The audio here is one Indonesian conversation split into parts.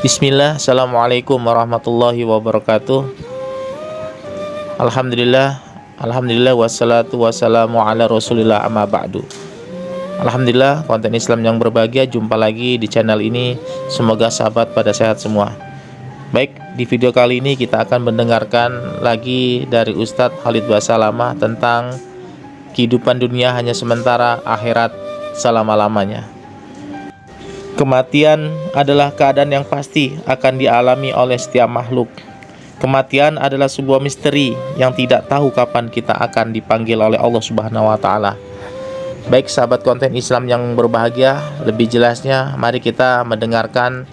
Bismillah, Assalamualaikum warahmatullahi wabarakatuh. Alhamdulillah, wassalatu wassalamu ala rasulillah amma ba'du. Alhamdulillah, konten Islam yang berbahagia, jumpa lagi di channel ini. Semoga sahabat pada sehat semua. Baik, di video kali ini kita akan mendengarkan lagi dari Ustadz Khalid Basalamah tentang kehidupan dunia hanya sementara, akhirat selama-lamanya. Kematian adalah keadaan yang pasti akan dialami oleh setiap makhluk. Kematian adalah sebuah misteri yang tidak tahu kapan kita akan dipanggil oleh Allah Subhanahu wa taala. Baik sahabat konten Islam yang berbahagia, lebih jelasnya mari kita mendengarkan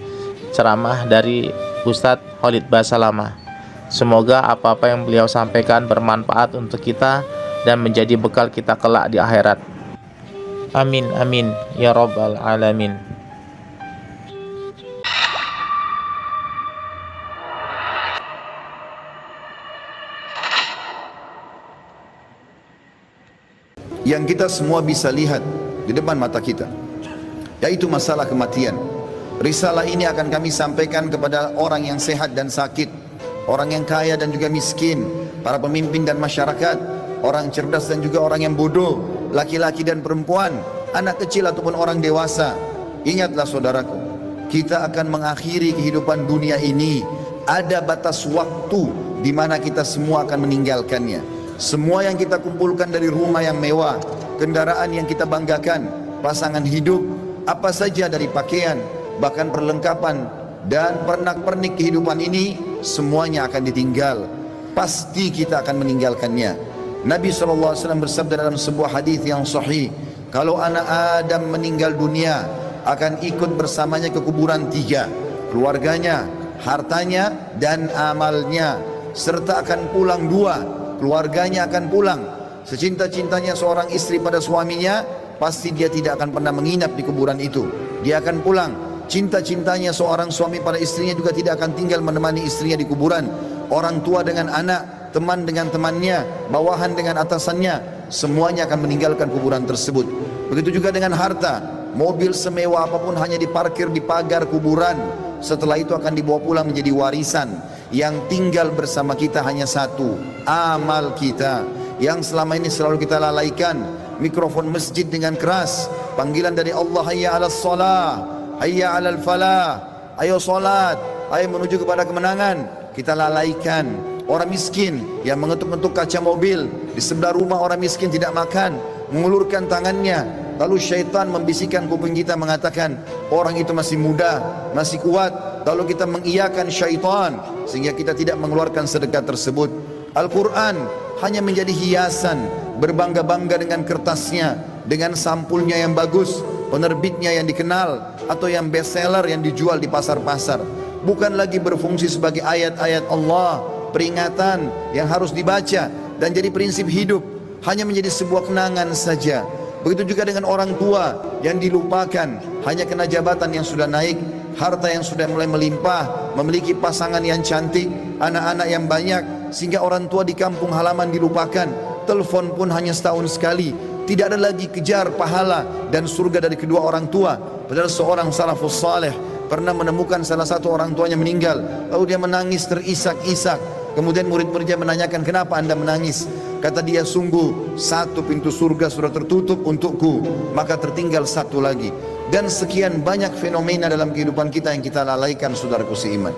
ceramah dari Ustadz Khalid Basalamah. Semoga apa-apa yang beliau sampaikan bermanfaat untuk kita dan menjadi bekal kita kelak di akhirat. Amin amin ya rabbal alamin. Yang kita semua bisa lihat di depan mata kita, yaitu masalah kematian. Risalah ini akan kami sampaikan kepada orang yang sehat dan sakit, orang yang kaya dan juga miskin, para pemimpin dan masyarakat, orang cerdas dan juga orang yang bodoh, laki-laki dan perempuan, anak kecil ataupun orang dewasa. Ingatlah saudaraku, kita akan mengakhiri kehidupan dunia ini. Ada batas waktu di mana kita semua akan meninggalkannya. Semua yang kita kumpulkan dari rumah yang mewah, kendaraan yang kita banggakan, pasangan hidup, apa saja dari pakaian, bahkan perlengkapan dan pernak-pernik kehidupan ini, semuanya akan ditinggal. Pasti kita akan meninggalkannya. Nabi SAW bersabda dalam sebuah hadis yang sahih, kalau anak Adam meninggal dunia, akan ikut bersamanya ke kuburan tiga, keluarganya, hartanya dan amalnya, serta akan pulang dua, keluarganya akan pulang. Secinta-cintanya seorang istri pada suaminya, pasti dia tidak akan pernah menginap di kuburan itu. Dia akan pulang. Cinta-cintanya seorang suami pada istrinya juga tidak akan tinggal menemani istrinya di kuburan. Orang tua dengan anak, teman dengan temannya, bawahan dengan atasannya, semuanya akan meninggalkan kuburan tersebut. Begitu juga dengan harta. Mobil semewah apapun hanya diparkir di pagar kuburan. Setelah itu akan dibawa pulang menjadi warisan. Yang tinggal bersama kita hanya satu, amal kita, yang selama ini selalu kita lalaikan. Mikrofon masjid dengan keras, panggilan dari Allah, hayya 'alas shalah, hayya 'alal falah, ayo salat, ayo menuju kepada kemenangan, kita lalaikan. Orang miskin yang mengetuk-ngetuk kaca mobil, di sebelah rumah orang miskin tidak makan, mengulurkan tangannya, lalu syaitan membisikkan kuping kita mengatakan orang itu masih muda, masih kuat, lalu kita mengiyakan syaitan sehingga kita tidak mengeluarkan sedekah tersebut. Al-Quran hanya menjadi hiasan, berbangga-bangga dengan kertasnya, dengan sampulnya yang bagus, penerbitnya yang dikenal, atau yang bestseller yang dijual di pasar-pasar. Bukan lagi berfungsi sebagai ayat-ayat Allah, peringatan yang harus dibaca dan jadi prinsip hidup, hanya menjadi sebuah kenangan saja. Begitu juga dengan orang tua yang dilupakan, hanya kena jabatan yang sudah naik, harta yang sudah mulai melimpah, memiliki pasangan yang cantik, anak-anak yang banyak, sehingga orang tua di kampung halaman dilupakan. Telepon pun hanya setahun sekali. Tidak ada lagi kejar pahala dan surga dari kedua orang tua. Padahal seorang salafus saleh pernah menemukan salah satu orang tuanya meninggal, lalu dia menangis terisak-isak. Kemudian murid-muridnya menanyakan, kenapa anda menangis? Kata dia, sungguh satu pintu surga sudah tertutup untukku, maka tertinggal satu lagi. Dan sekian banyak fenomena dalam kehidupan kita yang kita lalaikan, saudaraku seiman.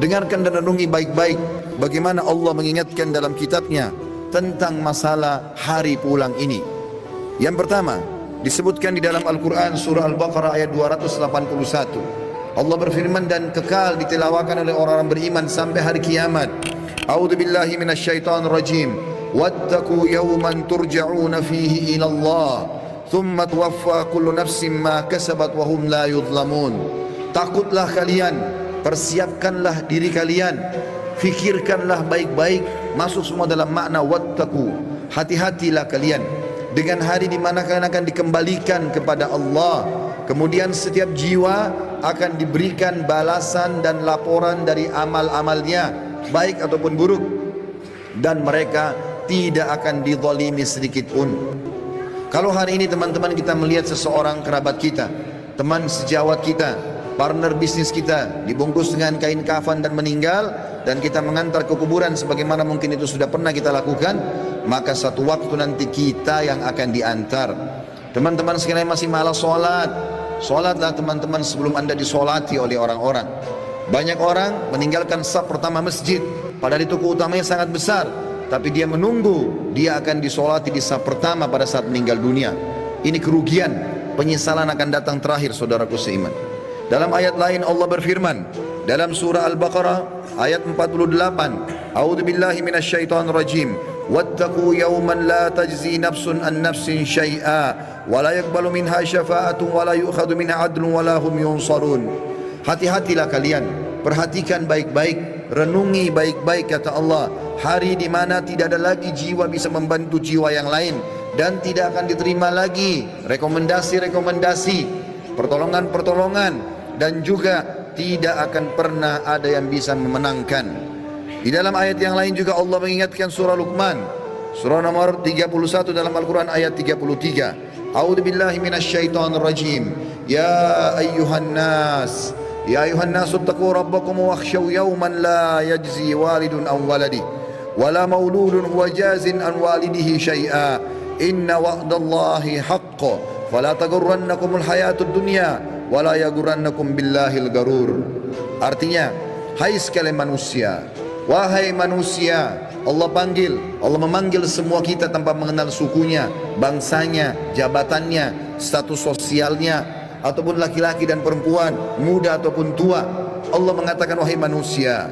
Dengarkan dan renungi baik-baik bagaimana Allah mengingatkan dalam kitabnya tentang masalah hari pulang ini. Yang pertama disebutkan di dalam Al-Quran surah Al-Baqarah ayat 281. Allah berfirman, dan kekal ditilawakan oleh orang-orang beriman sampai hari kiamat. A'udzu billahi minasyaitonir rajim. Wattaqu yawman turja'una fihi ila Allah, thumma tuwaffa kullu nafsin ma kasabat wa hum la yudhlamun. Takutlah kalian, persiapkanlah diri kalian, fikirkanlah baik-baik, masuk semua dalam makna wattaqu. Hati-hatilah kalian dengan hari di mana kalian akan dikembalikan kepada Allah. Kemudian setiap jiwa akan diberikan balasan dan laporan dari amal-amalnya, baik ataupun buruk, dan mereka tidak akan dizalimi sedikit pun. Kalau hari ini teman-teman kita melihat seseorang kerabat kita, teman sejawat kita, partner bisnis kita dibungkus dengan kain kafan dan meninggal, dan kita mengantar ke kuburan sebagaimana mungkin itu sudah pernah kita lakukan, maka satu waktu nanti kita yang akan diantar. Teman-teman sekalian masih malas sholat, sholatlah teman-teman sebelum anda disolati oleh orang-orang. Banyak orang meninggalkan saf pertama masjid, padahal itu keutamanya sangat besar, tapi dia menunggu dia akan disolati di saf pertama pada saat meninggal dunia. Ini kerugian, penyesalan akan datang terakhir, saudaraku seiman. Dalam ayat lain Allah berfirman dalam surah Al-Baqarah ayat 48, A'udzubillahi minasyaitonir rajim, wattaqu yawman la tajzi nafsun an nafsin syai'a wa la yaqbalu minha syafa'atun wa la yu'khadhu minha 'adlun wa la hum yunsarun. Hati-hatilah kalian, perhatikan baik-baik, renungi baik-baik kata Allah, hari di mana tidak ada lagi jiwa bisa membantu jiwa yang lain, dan tidak akan diterima lagi rekomendasi-rekomendasi, pertolongan-pertolongan, dan juga tidak akan pernah ada yang bisa memenangkan. Di dalam ayat yang lain juga Allah mengingatkan surah Luqman, surah nomor 31 dalam Al-Quran ayat 33. A'udzubillahi minasyaitonir rajim. Ya ayyuhan nas, ya ayyuhan nas ittaqu rabbakum wakhshaw yawman la yajzi walidun an waladi wala mauludun huwa jazin an walidihi syai'a inna wa'dallahi haqqo fala taghurrannakumul hayatud dunya wala yaghurrannakum billahil garur. Artinya, hai sekalian manusia, wahai manusia, Allah memanggil semua kita tanpa mengenal sukunya, bangsanya, jabatannya, status sosialnya, ataupun laki-laki dan perempuan, muda ataupun tua. Allah mengatakan, wahai manusia,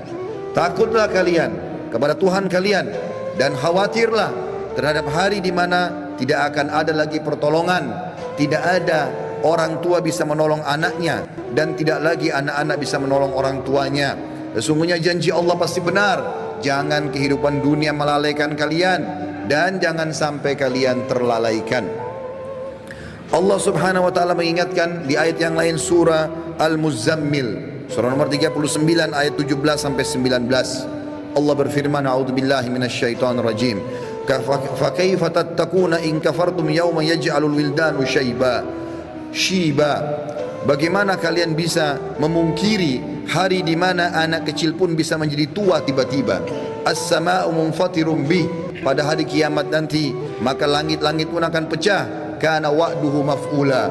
takutlah kalian kepada Tuhan kalian dan khawatirlah terhadap hari di mana tidak akan ada lagi pertolongan, tidak ada orang tua bisa menolong anaknya, dan tidak lagi anak-anak bisa menolong orang tuanya. Sesungguhnya janji Allah pasti benar. Jangan kehidupan dunia melalaikan kalian, dan jangan sampai kalian terlalaikan. Allah subhanahu wa ta'ala mengingatkan di ayat yang lain surah Al-Muzammil, surah nomor 39 ayat 17 sampai 19. Allah berfirman, a'udzubillahi minasyaitonir rajim. Fa kaifa tattaquna in kafartum yawma yaj'alul wildanu shiba. Bagaimana kalian bisa memungkiri hari di mana anak kecil pun bisa menjadi tua tiba-tiba? As-sama'u munfatirun bih, pada hari kiamat nanti maka langit-langit pun akan pecah. Kana wa'duhu maf'ula,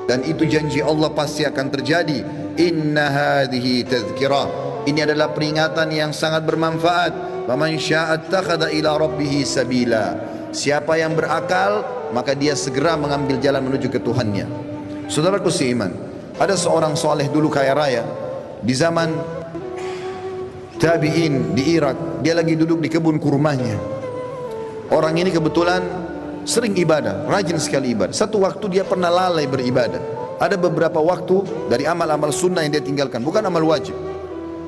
dan itu janji Allah pasti akan terjadi. Inna hadhihi tadhkirah, ini adalah peringatan yang sangat bermanfaat. Faman syaa'a ittakhadha ila rabbih sabila, siapa yang berakal maka dia segera mengambil jalan menuju ke Tuhannya. Saudaraku seiman, ada seorang soleh dulu kaya raya di zaman tabi'in di Irak. Dia lagi duduk di kebun kurmanya. Orang ini kebetulan sering ibadah, rajin sekali ibadah. Satu waktu dia pernah lalai beribadah. Ada beberapa waktu dari amal-amal sunnah yang dia tinggalkan, bukan amal wajib.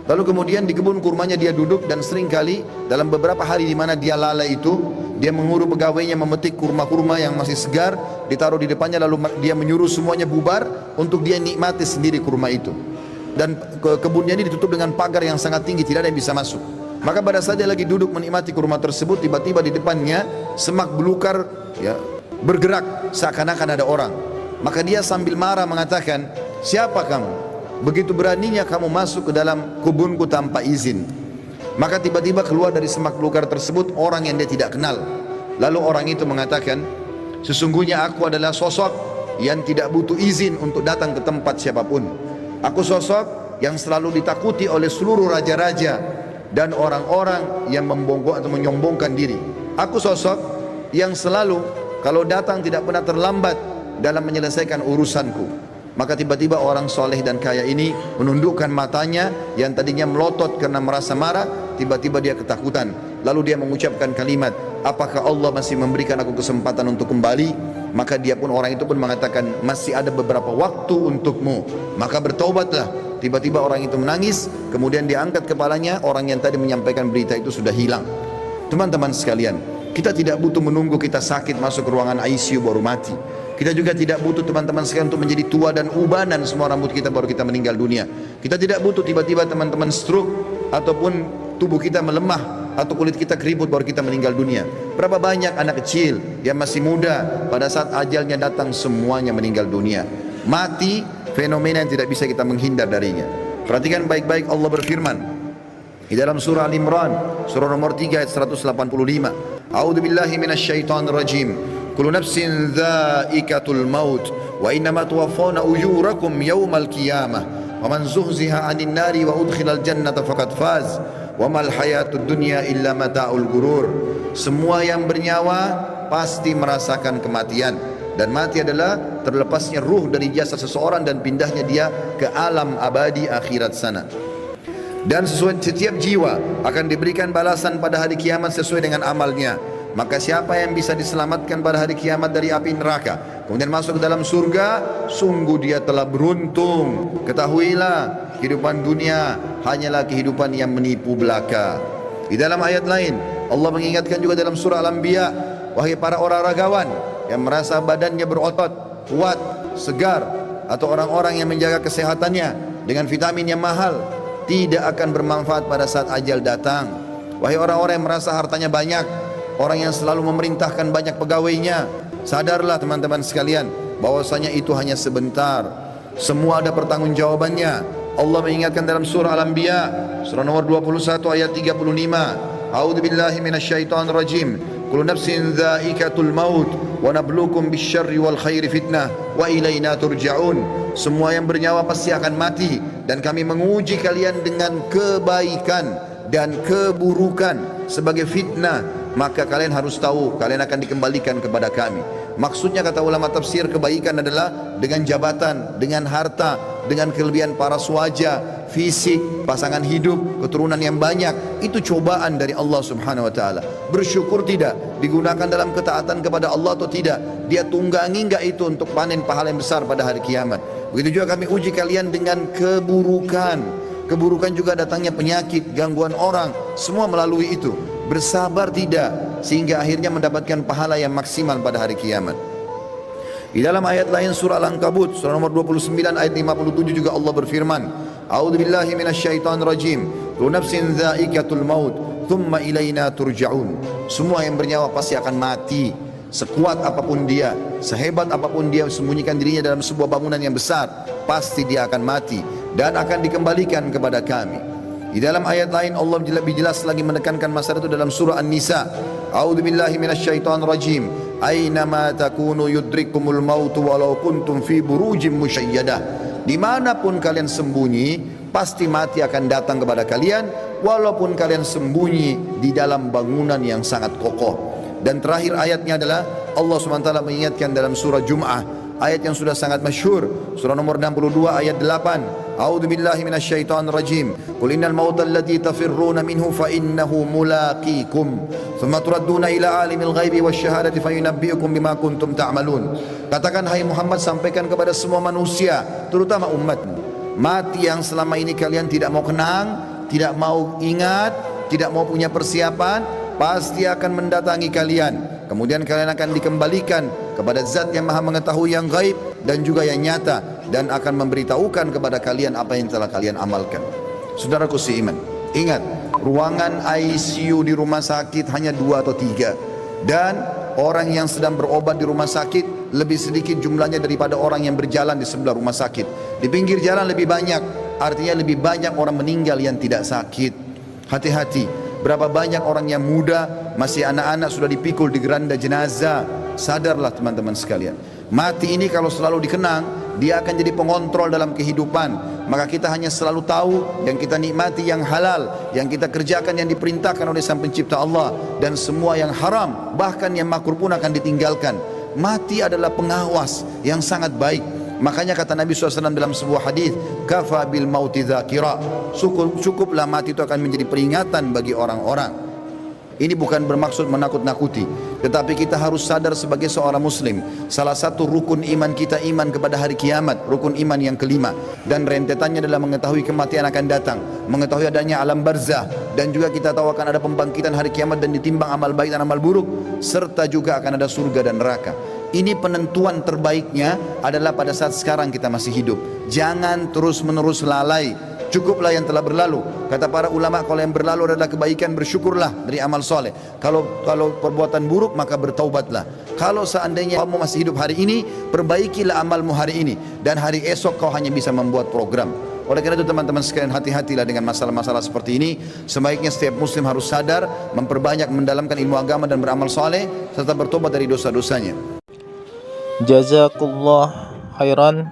Lalu kemudian di kebun kurmanya dia duduk, dan sering kali dalam beberapa hari di mana dia lalai itu, dia menyuruh pegawainya memetik kurma-kurma yang masih segar, ditaruh di depannya, lalu dia menyuruh semuanya bubar untuk dia nikmati sendiri kurma itu. Dan kebunnya ini ditutup dengan pagar yang sangat tinggi, tidak ada yang bisa masuk. Maka pada saat dia lagi duduk menikmati kurma tersebut, tiba-tiba di depannya semak belukar ya bergerak seakan-akan ada orang. Maka dia sambil marah mengatakan, siapa kamu? Begitu beraninya kamu masuk ke dalam kebunku tanpa izin. Maka tiba-tiba keluar dari semak belukar tersebut orang yang dia tidak kenal. Lalu orang itu mengatakan, sesungguhnya aku adalah sosok yang tidak butuh izin untuk datang ke tempat siapapun. Aku sosok yang selalu ditakuti oleh seluruh raja-raja dan orang-orang yang membongkok atau menyombongkan diri. Aku sosok yang selalu kalau datang tidak pernah terlambat dalam menyelesaikan urusanku. Maka tiba-tiba orang soleh dan kaya ini menundukkan matanya yang tadinya melotot karena merasa marah, tiba-tiba dia ketakutan. Lalu dia mengucapkan kalimat, apakah Allah masih memberikan aku kesempatan untuk kembali? Maka dia pun, orang itu pun mengatakan, masih ada beberapa waktu untukmu, maka bertaubatlah. Tiba-tiba orang itu menangis, kemudian dia angkat kepalanya, orang yang tadi menyampaikan berita itu sudah hilang. Teman-teman sekalian, kita tidak butuh menunggu kita sakit masuk ke ruangan ICU baru mati. Kita juga tidak butuh teman-teman sekalian untuk menjadi tua dan ubanan semua rambut kita baru kita meninggal dunia. Kita tidak butuh tiba-tiba teman-teman stroke ataupun tubuh kita melemah atau kulit kita keriput baru kita meninggal dunia. Berapa banyak anak kecil yang masih muda pada saat ajalnya datang semuanya meninggal dunia. Mati fenomena yang tidak bisa kita menghindar darinya. Perhatikan baik-baik, Allah berfirman di dalam surah Al-Imran, surah nomor 3 ayat 185. A'udzu billahi minasyaitonir rajim. Kullu nafsin dha'iqatul maut wa innama tuwaffawna ujurakum yaumal qiyamah. Wa man zuhziha 'anil nari wa udkhilal jannata faqad faz. Wa mal hayatud dunya illa mata'ul gurur. Semua yang bernyawa pasti merasakan kematian, dan mati adalah terlepasnya ruh dari jasad seseorang dan pindahnya dia ke alam abadi akhirat sana. Dan setiap jiwa akan diberikan balasan pada hari kiamat sesuai dengan amalnya. Maka siapa yang bisa diselamatkan pada hari kiamat dari api neraka, kemudian masuk ke dalam surga, sungguh dia telah beruntung. Ketahuilah, kehidupan dunia hanyalah kehidupan yang menipu belaka. Di dalam ayat lain, Allah mengingatkan juga dalam surah Al-Anbiya, wahai para olahragawan yang merasa badannya berotot, kuat, segar, atau orang-orang yang menjaga kesehatannya dengan vitamin yang mahal, tidak akan bermanfaat pada saat ajal datang. Wahai orang-orang yang merasa hartanya banyak, orang yang selalu memerintahkan banyak pegawainya, sadarlah teman-teman sekalian, bahwasanya itu hanya sebentar. Semua ada pertanggungjawabannya. Allah mengingatkan dalam surah Al-Anbiya, surah nomor 21 ayat 35. A'udzu billahi minasyaitonir rajim. Kullu nafsin dha'iqatul maut wa nabluukum bisyarri wal khairi fitnah wa ilaina turja'un. Semua yang bernyawa pasti akan mati, dan kami menguji kalian dengan kebaikan dan keburukan sebagai fitnah. Maka kalian harus tahu, kalian akan dikembalikan kepada kami. Maksudnya, kata ulama tafsir, kebaikan adalah dengan jabatan, dengan harta, dengan kelebihan paras wajah, fisik, pasangan hidup, keturunan yang banyak. Itu cobaan dari Allah subhanahu wa ta'ala. Bersyukur tidak, digunakan dalam ketaatan kepada Allah atau tidak, dia tunggangi enggak itu untuk panen pahala yang besar pada hari kiamat. Begitu juga kami uji kalian dengan keburukan. Keburukan juga datangnya penyakit, gangguan orang, semua melalui itu. Bersabar tidak, sehingga akhirnya mendapatkan pahala yang maksimal pada hari kiamat. Di dalam ayat lain surah Al-Ankabut, surah nomor 29 ayat 57 juga Allah berfirman, A'udzu billahi minasyaitonir rajim. Kullu nafsin dha'iqatul maut, thumma ilaina turja'un. Semua yang bernyawa pasti akan mati. Sekuat apapun dia, sehebat apapun dia sembunyikan dirinya dalam sebuah bangunan yang besar, pasti dia akan mati dan akan dikembalikan kepada kami. Di dalam ayat lain Allah lebih jelas lagi menekankan masalah itu dalam surah An-Nisa. A'udzu billahi minasyaitonir rajim. Ainama takunu yudrikumul mautu walau kuntum fi burujim musyayyadah. Dimanapun kalian sembunyi, pasti mati akan datang kepada kalian, walaupun kalian sembunyi di dalam bangunan yang sangat kokoh. Dan terakhir ayatnya adalah Allah SWT mengingatkan dalam surah Jum'ah, ayat yang sudah sangat masyhur, surah nomor 62 ayat 8. A'udzu billahi minasyaitonir rajim. Qul innal mauta alladzi tafirruna minhu fa innahu mulaqikum. Tsumma turadduna ila alimil ghaibi wasyahadati fayunabbiukum bima kuntum ta'malun. Katakan hai Muhammad, sampaikan kepada semua manusia, terutama umatmu, mati yang selama ini kalian tidak mau kenang, tidak mau ingat, tidak mau punya persiapan, pasti akan mendatangi kalian. Kemudian kalian akan dikembalikan kepada zat yang maha mengetahui yang gaib dan juga yang nyata, dan akan memberitahukan kepada kalian apa yang telah kalian amalkan. Saudaraku seiman, ingat, ruangan ICU di rumah sakit hanya 2 atau 3, dan orang yang sedang berobat di rumah sakit lebih sedikit jumlahnya daripada orang yang berjalan di sebelah rumah sakit. Di pinggir jalan lebih banyak, artinya lebih banyak orang meninggal yang tidak sakit. Hati-hati. Berapa banyak orang yang muda, masih anak-anak sudah dipikul di geranda jenazah. Sadarlah teman-teman sekalian, mati ini kalau selalu dikenang, dia akan jadi pengontrol dalam kehidupan. Maka kita hanya selalu tahu yang kita nikmati yang halal, yang kita kerjakan yang diperintahkan oleh Sang Pencipta Allah, dan semua yang haram, bahkan yang makruh pun akan ditinggalkan. Mati adalah pengawas yang sangat baik. Makanya kata Nabi SAW dalam sebuah hadis, kafa bil mauti dzakira. Cukuplah mati itu akan menjadi peringatan bagi orang-orang. Ini bukan bermaksud menakut-nakuti, tetapi kita harus sadar sebagai seorang muslim, salah satu rukun iman kita iman kepada hari kiamat, rukun iman yang kelima, dan rentetannya adalah mengetahui kematian akan datang, mengetahui adanya alam barzah, dan juga kita tahu akan ada pembangkitan hari kiamat dan ditimbang amal baik dan amal buruk, serta juga akan ada surga dan neraka. Ini penentuan terbaiknya adalah pada saat sekarang kita masih hidup. Jangan terus-menerus lalai. cukuplah yang telah berlalu. Kata para ulama, kalau yang berlalu adalah kebaikan, bersyukurlah dari amal soleh. Kalau perbuatan buruk, maka bertaubatlah. Kalau seandainya kamu masih hidup hari ini, perbaikilah amalmu hari ini, dan hari esok kau hanya bisa membuat program. Oleh karena itu teman-teman sekalian, hati-hatilah dengan masalah-masalah seperti ini. Sebaiknya setiap muslim harus sadar, memperbanyak mendalamkan ilmu agama dan beramal soleh, serta bertobat dari dosa-dosanya. Jazakallah khairan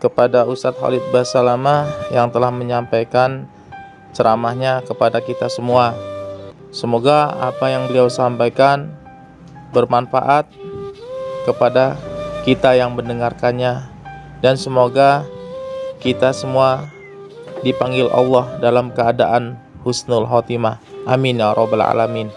kepada Ustadz Khalid Basalamah yang telah menyampaikan ceramahnya kepada kita semua. Semoga apa yang beliau sampaikan bermanfaat kepada kita yang mendengarkannya, dan semoga kita semua dipanggil Allah dalam keadaan husnul khotimah. Amin ya rabbal alamin.